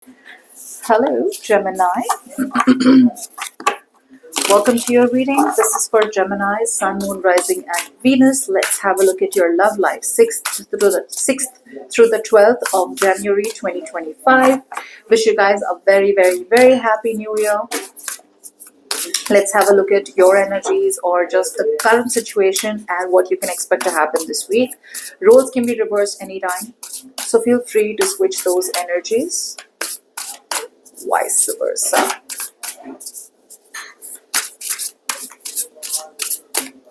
Hello, Gemini. Welcome to your reading. This is for Gemini, Sun, Moon, Rising, and Venus. Let's have a look at your love life, 6th through the 12th of January 2025. Wish you guys a very, very, very happy new year. Let's have a look at your energies or just the current situation and what you can expect to happen this week. Roles can be reversed anytime, so feel free to switch those energies, vice versa.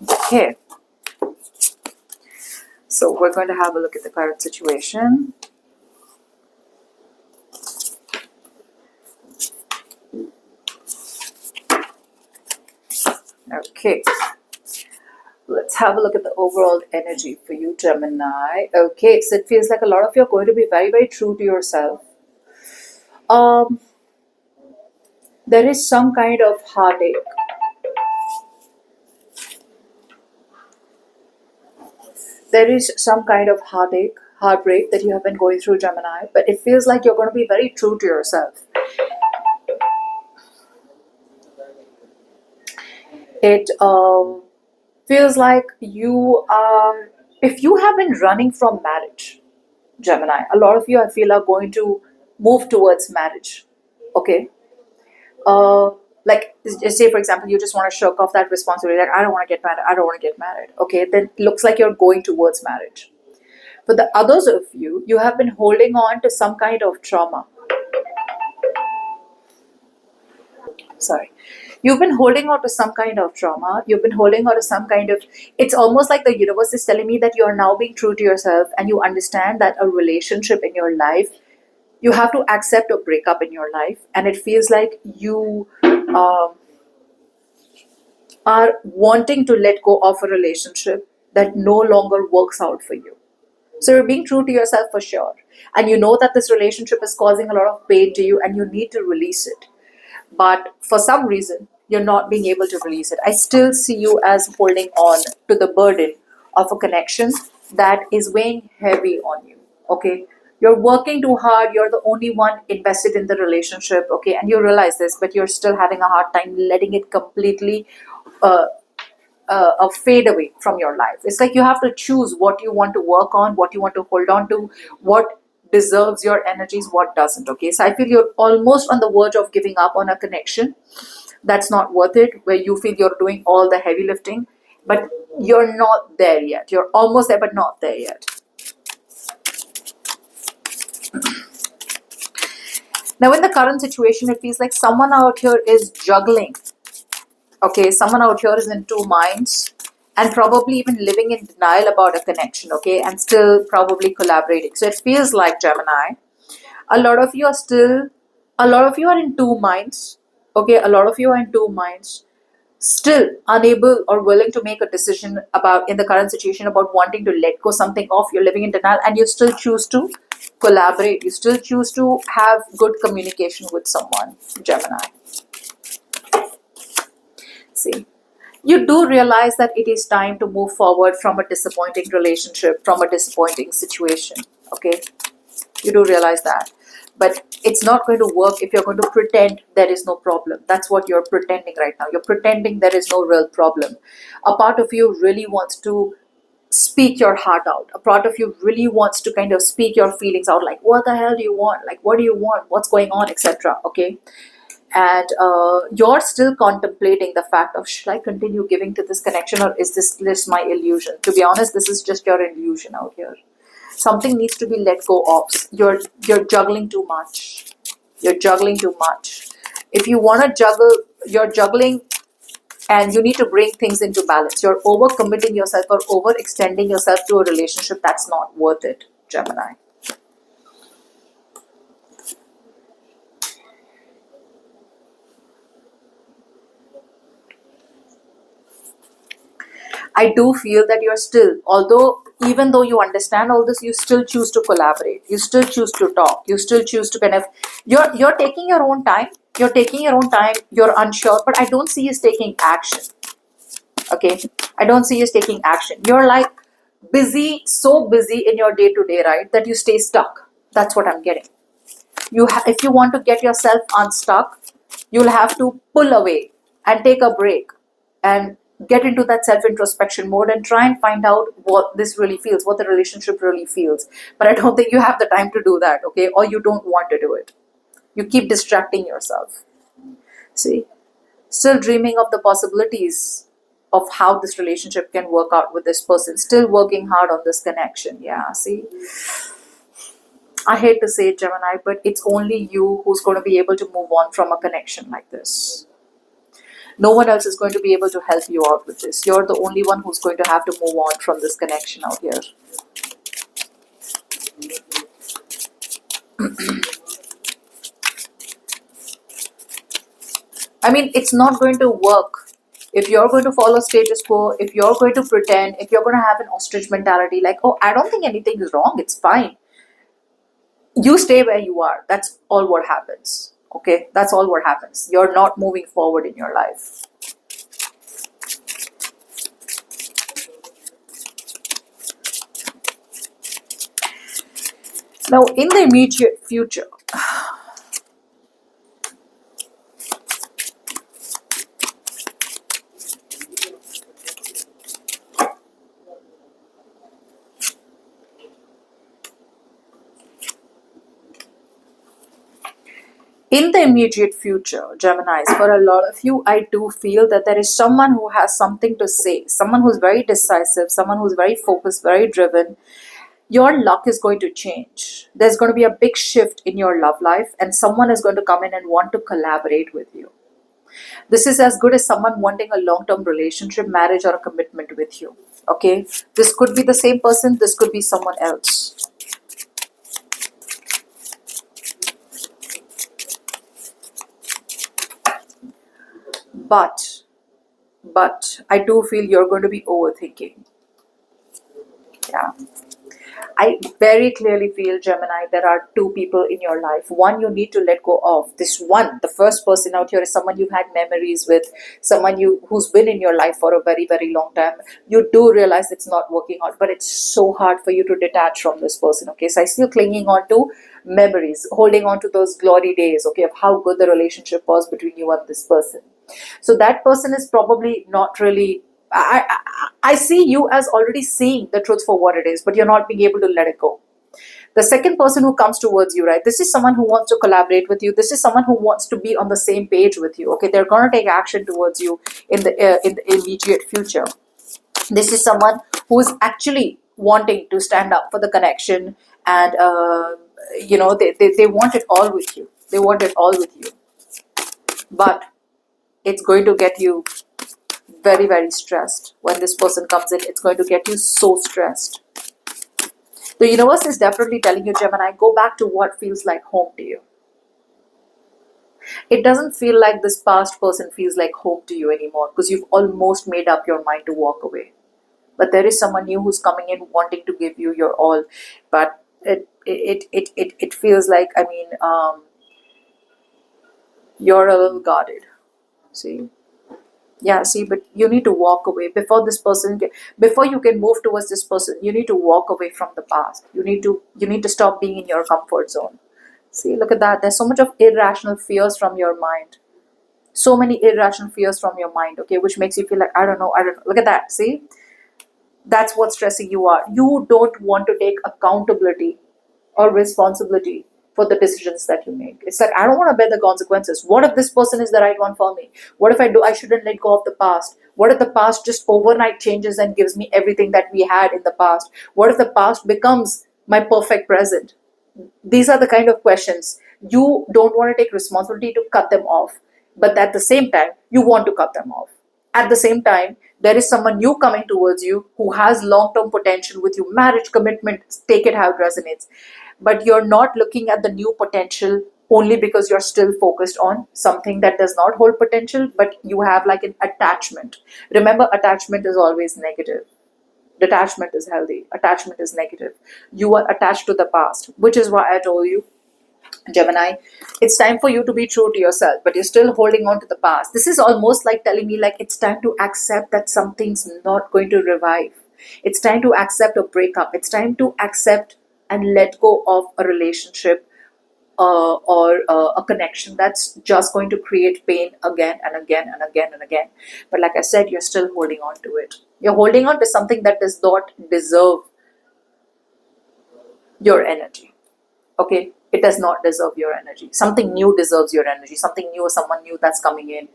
Okay. So we're going to have a look at the current situation. Okay. Let's have a look at the overall energy for you, Gemini. Okay, so it feels like a lot of you are going to be very, very true to yourself. There is some kind of heartache. There is some kind of heartbreak that you have been going through, Gemini, but it feels like you're going to be very true to yourself. It feels like you are, if you have been running from marriage, Gemini, a lot of you I feel are going to move towards marriage. Okay. Uh, like, say for example, you just want to shirk off that responsibility. Like, I don't want to get married. I don't want to get married. Okay, then it looks like you're going towards marriage. For the others of you, you have been holding on to some kind of trauma. Sorry. You've been holding on to some kind of trauma. You've been holding on to some kind of. It's almost like the universe is telling me that you are now being true to yourself and you understand that a relationship in your life, you have to accept a breakup in your life, and it feels like you are wanting to let go of a relationship that no longer works out for you. So you're being true to yourself for sure. And you know that this relationship is causing a lot of pain to you and you need to release it. But for some reason, you're not being able to release it. I still see you as holding on to the burden of a connection that is weighing heavy on you. Okay. You're working too hard. You're the only one invested in the relationship. Okay. And you realize this, but you're still having a hard time letting it completely uh, fade away from your life. It's like you have to choose what you want to work on, what you want to hold on to, what deserves your energies, what doesn't. Okay, so I feel you're almost on the verge of giving up on a connection that's not worth it, where you feel you're doing all the heavy lifting, but you're not there yet. You're almost there, but not there yet. Now, in the current situation, it feels like someone out here is juggling. Okay, someone out here is in two minds and probably even living in denial about a connection, okay, and still probably collaborating. So it feels like, Gemini, a lot of you are still, a lot of you are in two minds, okay, a lot of you are in two minds, still unable or willing to make a decision about, in the current situation, about wanting to let go something off. You're living in denial and you still choose to collaborate. You still choose to have good communication with someone, Gemini. See, you do realize that it is time to move forward from a disappointing relationship, from a disappointing situation. Okay, you do realize that, but it's not going to work if you're going to pretend there is no problem. That's what you're pretending right now. You're pretending there is no real problem. A part of you really wants to speak your heart out. A part of you really wants to kind of speak your feelings out, like, what the hell do you want, like, what do you want, what's going on, etc. Okay, and you're still contemplating the fact of, should I continue giving to this connection, or is this just my illusion? To be honest, this is just your illusion out here. Something needs to be let go of. You're juggling too much. You're juggling too much. If you want to juggle, you're juggling, and you need to bring things into balance. You're overcommitting yourself or overextending yourself to a relationship that's not worth it, Gemini. I do feel that you're still, although, even though you understand all this, you still choose to collaborate. You still choose to talk. You still choose to kind of, you're taking your own time. You're taking your own time. You're unsure, but I don't see you taking action. Okay, I don't see you taking action. You're like busy, so busy in your day to day, right, that you stay stuck. That's what I'm getting. If you want to get yourself unstuck, you'll have to pull away and take a break and get into that self introspection mode and try and find out what this really feels, what the relationship really feels. But I don't think you have the time to do that, okay? Or you don't want to do it. You keep distracting yourself. See, still dreaming of the possibilities of how this relationship can work out with this person, still working hard on this connection. Yeah, see, I hate to say it, Gemini, but it's only you who's going to be able to move on from a connection like this. No one else is going to be able to help you out with this. You're the only one who's going to have to move on from this connection out here. I mean, it's not going to work if you're going to follow status quo, if you're going to pretend, if you're going to have an ostrich mentality like, oh, I don't think anything is wrong, it's fine. You stay where you are. That's all what happens. Okay, that's all what happens. You're not moving forward in your life. Now, in the immediate future, Geminis, for a lot of you, I do feel that there is someone who has something to say, someone who's very decisive, someone who's very focused, very driven. Your luck is going to change. There's going to be a big shift in your love life, and someone is going to come in and want to collaborate with you. This is as good as someone wanting a long-term relationship, marriage, or a commitment with you. Okay? This could be the same person, this could be someone else. But I do feel you're going to be overthinking. Yeah. I very clearly feel, Gemini, there are two people in your life. One you need to let go of. This one, the first person out here is someone you've had memories with, someone who's been in your life for a very, very long time. You do realize it's not working out, but it's so hard for you to detach from this person. Okay, so I still clinging on to memories, holding on to those glory days, okay, of how good the relationship was between you and this person. So that person is probably not really. I see you as already seeing the truth for what it is, but you're not being able to let it go. The second person who comes towards you, right? This is someone who wants to collaborate with you. This is someone who wants to be on the same page with you. Okay, they're going to take action towards you in the immediate future. This is someone who is actually wanting to stand up for the connection, and they want it all with you. They want it all with you, but it's going to get you very, very stressed. When this person comes in, it's going to get you so stressed. The universe is definitely telling you, Gemini, go back to what feels like home to you. It doesn't feel like this past person feels like home to you anymore, because you've almost made up your mind to walk away. But there is someone new who's coming in wanting to give you your all. But it feels like, you're a little guarded. See? Yeah, see, but you need to walk away before this person before you can move towards this person. You need to walk away from the past. You need to stop being in your comfort zone. See, look at that. There's so much of irrational fears from your mind. So many irrational fears from your mind, okay, which makes you feel like, I don't know. Look at that. See? That's what's stressing you out. You don't want to take accountability or responsibility for the decisions that you make. It's like, I don't want to bear the consequences. What if this person is the right one for me? What if I shouldn't let go of the past? What if the past just overnight changes and gives me everything that we had in the past? What if the past becomes my perfect present? These are the kind of questions. You don't want to take responsibility to cut them off, but at the same time, you want to cut them off. At the same time, there is someone new coming towards you who has long-term potential with you, marriage, commitment, take it how it resonates. But you're not looking at the new potential only because you're still focused on something that does not hold potential, but you have like an attachment. Remember, attachment is always negative. Detachment is healthy. Attachment is negative. You are attached to the past, which is why I told you, Gemini, it's time for you to be true to yourself, but you're still holding on to the past. This is almost like telling me like it's time to accept that something's not going to revive. It's time to accept a breakup. It's time to accept and let go of a relationship a connection that's just going to create pain again and again and again and again. But like I said, you're still holding on to it. You're holding on to something that does not deserve your energy. Okay, it does not deserve your energy. Something new deserves your energy. Something new or someone new that's coming in,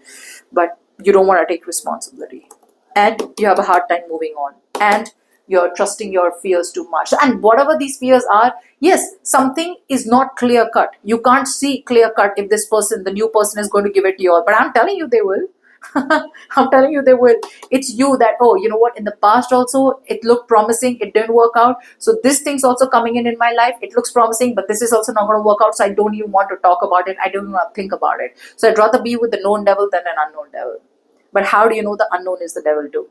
but you don't want to take responsibility, and you have a hard time moving on, and you're trusting your fears too much. And whatever these fears are, yes, something is not clear cut. You can't see clear cut if this person, the new person, is going to give it to you all, but I'm telling you they will. I'm telling you they will. It's you that, oh, you know what, in the past also it looked promising, it didn't work out, so this thing's also coming in my life, it looks promising, but this is also not going to work out, so I don't even want to talk about it, I don't even want to think about it. So I'd rather be with the known devil than an unknown devil. But how do you know the unknown is the devil too?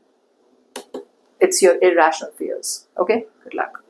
It's your irrational fears. Okay, good luck.